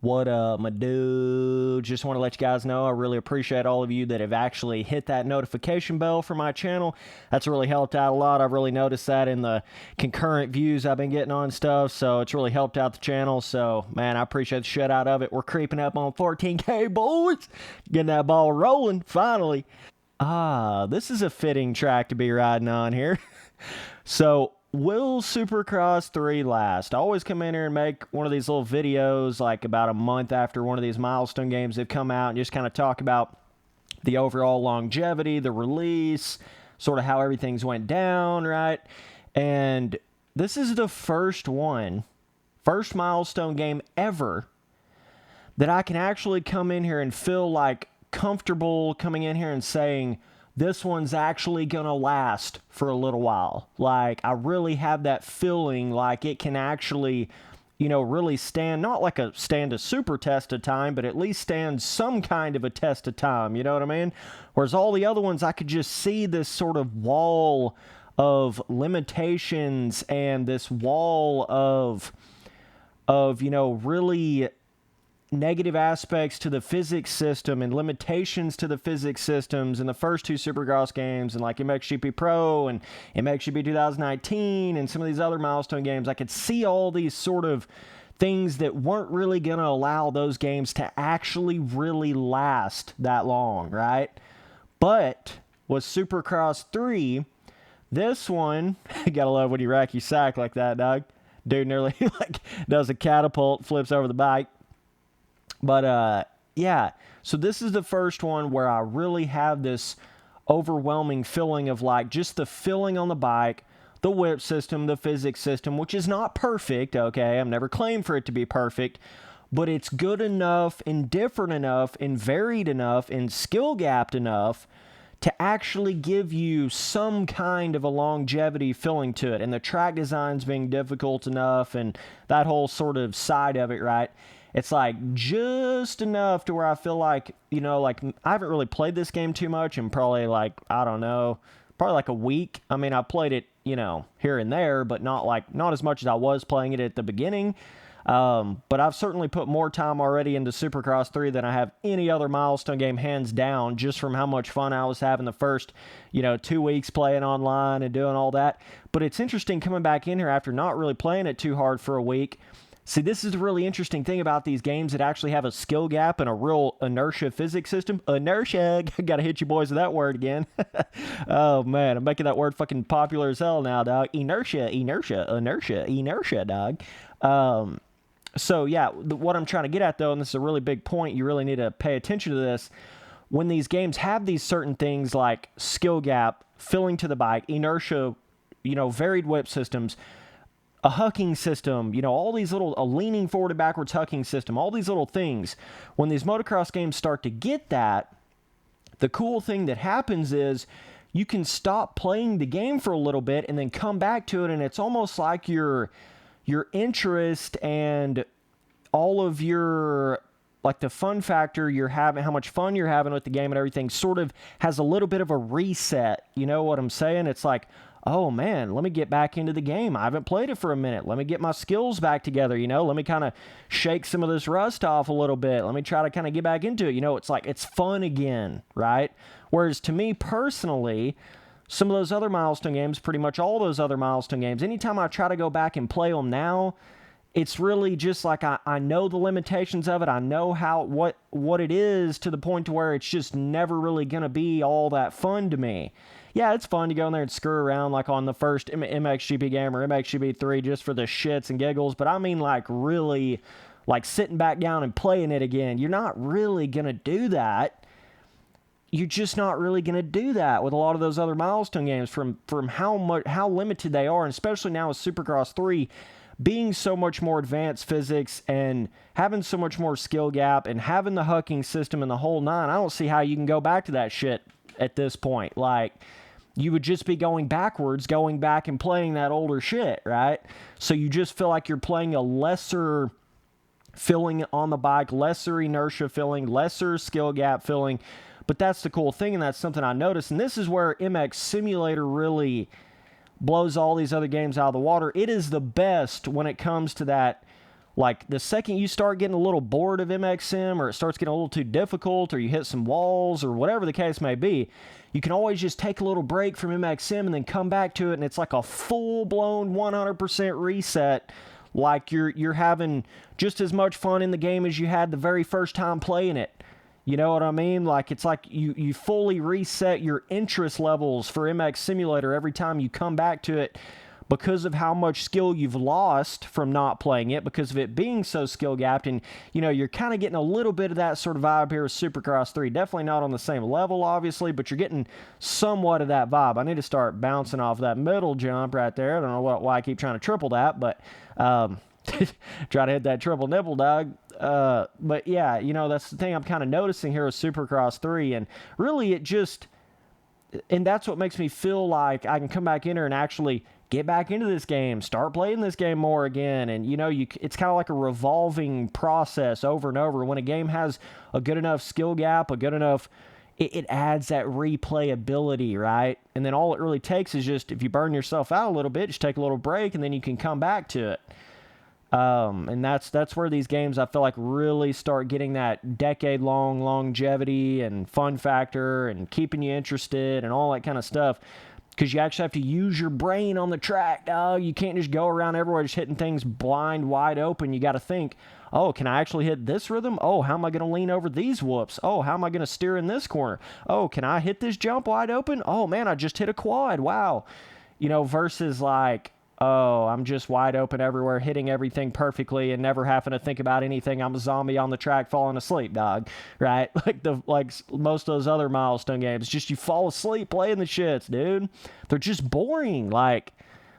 What up, my dude? Just want to let you guys know I really appreciate all of you that have actually hit that notification bell for my channel. That's really helped out a lot. I've really noticed that in the concurrent views I've been getting on stuff, so it's really helped out the channel. So, man, I appreciate the shit out of it. We're creeping up on 14K, boys. Getting that ball rolling, finally. This is a fitting track to be riding on here. So, will Supercross 3 last? I always come in here and make one of these little videos like about a month after one of these milestone games have come out and just kind of talk about the overall longevity, the release, sort of how everything's went down, right? And this is the first milestone game ever that I can actually come in here and feel like comfortable coming in here and saying, this one's actually going to last for a little while. Like, I really have that feeling like it can actually, you know, really stand, not like stand a super test of time, but at least stand some kind of a test of time, you know what I mean? Whereas all the other ones, I could just see this sort of wall of limitations and this wall of you know, really negative aspects to the physics system and limitations to the physics systems in the first two Supercross games, and like MXGP Pro and MXGP 2019 and some of these other milestone games. I could see all these sort of things that weren't really going to allow those games to actually really last that long, right? But with Supercross 3, this one, you gotta love when you rack your sack like that, dog. Dude nearly like does a catapult, flips over the bike. But, yeah, so this is the first one where I really have this overwhelming feeling of, like, just the feeling on the bike, the whip system, the physics system, which is not perfect, okay? I've never claimed for it to be perfect, but it's good enough and different enough and varied enough and skill-gapped enough to actually give you some kind of a longevity feeling to it. And the track design's being difficult enough and that whole sort of side of it, right? It's like just enough to where I feel like, you know, like I haven't really played this game too much in probably like, I don't know, probably like a week. I mean, I played it, you know, here and there, but not as much as I was playing it at the beginning. But I've certainly put more time already into Supercross 3 than I have any other milestone game, hands down, just from how much fun I was having the first, you know, 2 weeks playing online and doing all that. But it's interesting coming back in here after not really playing it too hard for a week. See, this is the really interesting thing about these games that actually have a skill gap and a real inertia physics system. Inertia! Gotta hit you boys with that word again. Oh, man, I'm making that word fucking popular as hell now, dog. Inertia, dog. So, yeah, what I'm trying to get at, though, and this is a really big point, you really need to pay attention to this. When these games have these certain things like skill gap, filling to the bike, inertia, you know, varied whip systems, a hucking system, you know, all these little, a leaning forward and backwards hucking system, all these little things. When these motocross games start to get that, the cool thing that happens is you can stop playing the game for a little bit and then come back to it, and it's almost like your interest and all of your, like the fun factor you're having, how much fun you're having with the game and everything sort of has a little bit of a reset. You know what I'm saying? It's like, oh man, let me get back into the game. I haven't played it for a minute. Let me get my skills back together, you know? Let me kind of shake some of this rust off a little bit. Let me try to kind of get back into it. You know, it's like, it's fun again, right? Whereas to me personally, some of those other milestone games, pretty much all those other milestone games, anytime I try to go back and play them now, it's really just like I know the limitations of it. I know what it is to the point to where it's just never really going to be all that fun to me. Yeah, it's fun to go in there and screw around like on the first MXGP game or MXGP 3 just for the shits and giggles, but I mean like really like sitting back down and playing it again. You're not really going to do that. You're just not really going to do that with a lot of those other milestone games from how limited they are, and especially now with Supercross 3 being so much more advanced physics and having so much more skill gap and having the hucking system and the whole nine. I don't see how you can go back to that shit at this point. Like, you would just be going backwards, going back and playing that older shit, right? So you just feel like you're playing a lesser filling on the bike, lesser inertia filling, lesser skill gap filling. But that's the cool thing, and that's something I noticed. And this is where MX Simulator really blows all these other games out of the water. It is the best when it comes to that Like, the second you start getting a little bored of MX Sim, or it starts getting a little too difficult, or you hit some walls, or whatever the case may be, you can always just take a little break from MX Sim and then come back to it, and it's like a full-blown 100% reset. Like, you're having just as much fun in the game as you had the very first time playing it. You know what I mean? Like, it's like you fully reset your interest levels for MX Simulator every time you come back to it, because of how much skill you've lost from not playing it, because of it being so skill-gapped. And, you know, you're kind of getting a little bit of that sort of vibe here with Supercross 3. Definitely not on the same level, obviously, but you're getting somewhat of that vibe. I need to start bouncing off that middle jump right there. I don't know why I keep trying to triple that, but try to hit that triple nipple, dog. But, yeah, you know, that's the thing I'm kind of noticing here with Supercross 3. And really, it just... And that's what makes me feel like I can come back in here and actually get back into this game, start playing this game more again. And, you know, it's kind of like a revolving process over and over. When a game has a good enough skill gap, a good enough, it adds that replayability, right? And then all it really takes is just, if you burn yourself out a little bit, just take a little break, and then you can come back to it. And that's where these games, I feel like, really start getting that decade-long longevity and fun factor and keeping you interested and all that kind of stuff. Because you actually have to use your brain on the track, dog. You can't just go around everywhere just hitting things blind, wide open. You got to think, oh, can I actually hit this rhythm? Oh, how am I going to lean over these whoops? Oh, how am I going to steer in this corner? Oh, can I hit this jump wide open? Oh, man, I just hit a quad. Wow. You know, versus like, oh, I'm just wide open everywhere, hitting everything perfectly and never having to think about anything. I'm a zombie on the track falling asleep, dog, right? Like most of those other milestone games. Just you fall asleep playing the shits, dude. They're just boring. Like,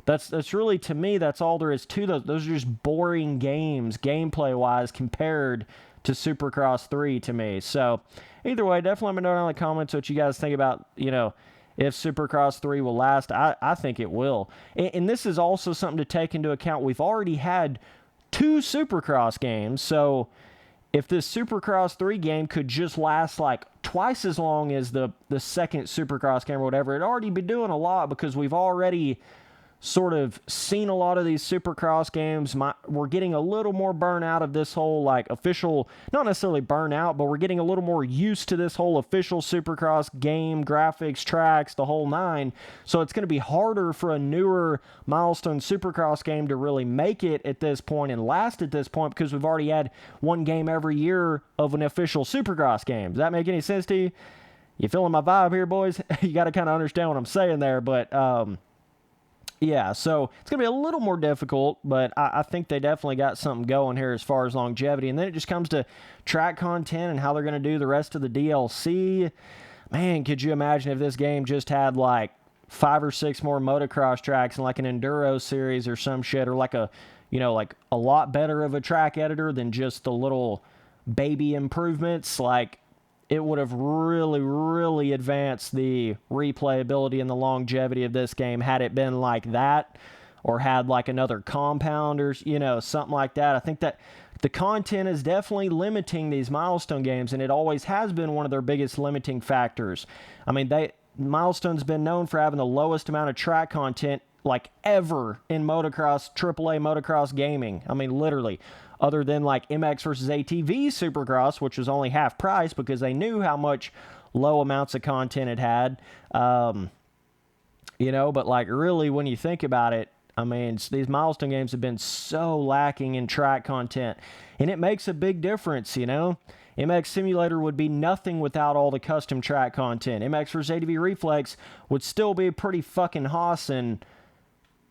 that's really, to me, that's all there is to those. Those are just boring games, gameplay-wise, compared to Supercross 3 to me. So, either way, definitely let me know down in the comments what you guys think about, you know, if Supercross 3 will last. I think it will. And this is also something to take into account. We've already had 2 Supercross games, so if this Supercross 3 game could just last like twice as long as the second Supercross game or whatever, it'd already be doing a lot, because we've already sort of seen a lot of these Supercross games. We're getting a little more burnout of this whole, like, official, not necessarily burnout, but we're getting a little more used to this whole official Supercross game, graphics, tracks, the whole nine. So it's going to be harder for a newer milestone Supercross game to really make it at this point and last at this point, because we've already had one game every year of an official Supercross game. Does that make any sense to you? You feeling my vibe here, boys? You got to kind of understand what I'm saying there, but yeah, so it's going to be a little more difficult, but I think they definitely got something going here as far as longevity. And then it just comes to track content and how they're going to do the rest of the DLC. Man, could you imagine if this game just had like 5 or 6 more motocross tracks and like an enduro series or some shit, or like a, you know, like a lot better of a track editor than just the little baby improvements. Like, it would have really, really advanced the replayability and the longevity of this game had it been like that, or had like another compound, or, you know, something like that. I think that the content is definitely limiting these milestone games, and it always has been one of their biggest limiting factors. I mean, Milestone's been known for having the lowest amount of track content like ever in motocross, AAA motocross gaming. I mean, literally. Other than like MX versus ATV Supercross, which was only half price because they knew how much low amounts of content it had. You know, but like, really, when you think about it, I mean, these milestone games have been so lacking in track content, and it makes a big difference, you know? MX Simulator would be nothing without all the custom track content. MX vs. ATV Reflex would still be pretty fucking Hossin'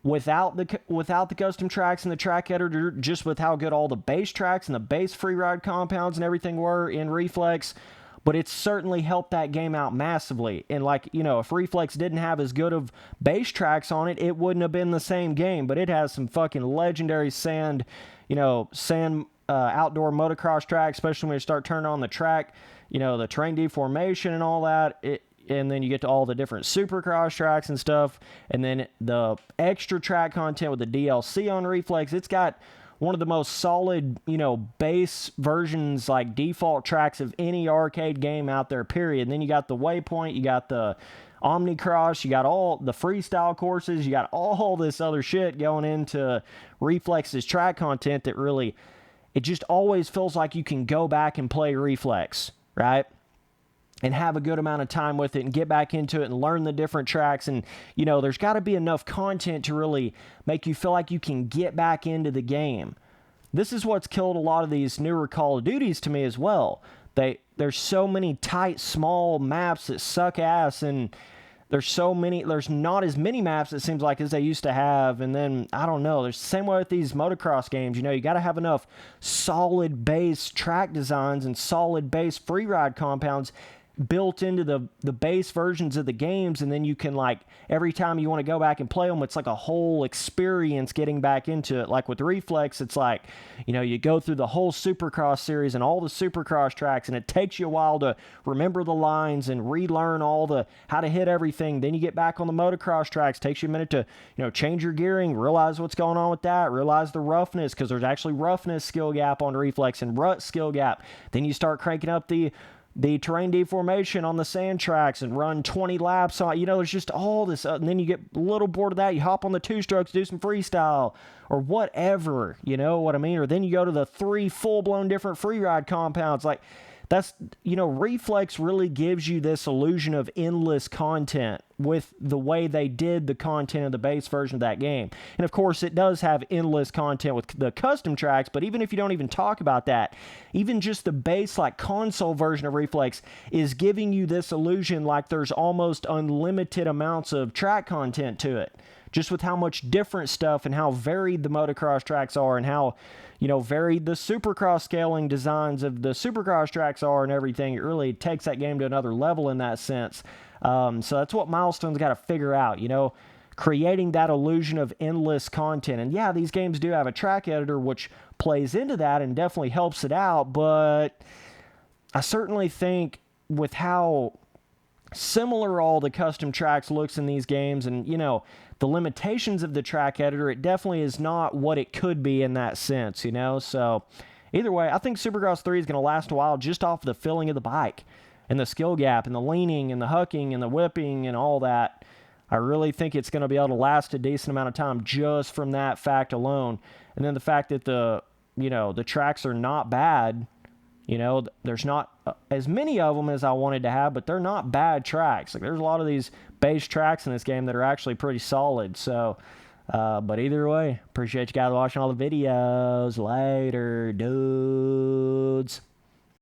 without the custom tracks and the track editor, just with how good all the base tracks and the base free ride compounds and everything were in Reflex. But it's certainly helped that game out massively. And like, you know, if Reflex didn't have as good of base tracks on it, it wouldn't have been the same game. But it has some fucking legendary sand outdoor motocross tracks, especially when you start turning on the track, you know, the terrain deformation and all that. And then you get to all the different Supercross tracks and stuff. And then the extra track content with the DLC on Reflex. It's got one of the most solid, you know, base versions, like default tracks of any arcade game out there, period. And then you got the Waypoint, you got the Omnicross, you got all the freestyle courses, you got all this other shit going into Reflex's track content that really it just always feels like you can go back and play Reflex, right? And have a good amount of time with it and get back into it and learn the different tracks. And, you know, there's got to be enough content to really make you feel like you can get back into the game. This is what's killed a lot of these newer Call of Duties to me as well. There's so many tight, small maps that suck ass, and there's not as many maps, it seems like, as they used to have. And then, I don't know, there's the same way with these motocross games. You know, you got to have enough solid base track designs and solid base free ride compounds built into the base versions of the games, and then you can, like, every time you want to go back and play them, it's like a whole experience getting back into it. Like with Reflex, it's like, you know, you go through the whole Supercross series and all the Supercross tracks, and it takes you a while to remember the lines and relearn how to hit everything. Then you get back on the motocross tracks, takes you a minute to, you know, change your gearing, realize what's going on with that, realize the roughness, because there's actually roughness skill gap on Reflex and rut skill gap. Then you start cranking up the terrain deformation on the sand tracks and run 20 laps on, you know, there's just all this, and then you get a little bored of that, you hop on the two strokes, do some freestyle, or whatever, you know what I mean? Or then you go to the 3 full-blown different free ride compounds. Like, that's, you know, Reflex really gives you this illusion of endless content with the way they did the content of the base version of that game. And of course, it does have endless content with the custom tracks, but even if you don't even talk about that, even just the base, like, console version of Reflex is giving you this illusion like there's almost unlimited amounts of track content to it, just with how much different stuff and how varied the motocross tracks are, and how, you know, varied the Supercross scaling designs of the Supercross tracks are and everything. It really takes that game to another level in that sense. So that's what Milestone's got to figure out, you know, creating that illusion of endless content. And yeah, these games do have a track editor, which plays into that and definitely helps it out. But I certainly think with how similar all the custom tracks looks in these games, and, you know, the limitations of the track editor, it definitely is not what it could be in that sense, you know? So either way, I think Supercross 3 is going to last a while just off the feeling of the bike and the skill gap and the leaning and the hucking and the whipping and all that. I really think it's going to be able to last a decent amount of time just from that fact alone. And then the fact that the tracks are not bad. You know, there's not as many of them as I wanted to have, but they're not bad tracks. Like, there's a lot of these base tracks in this game that are actually pretty solid. So, but either way, appreciate you guys watching all the videos. Later, dudes.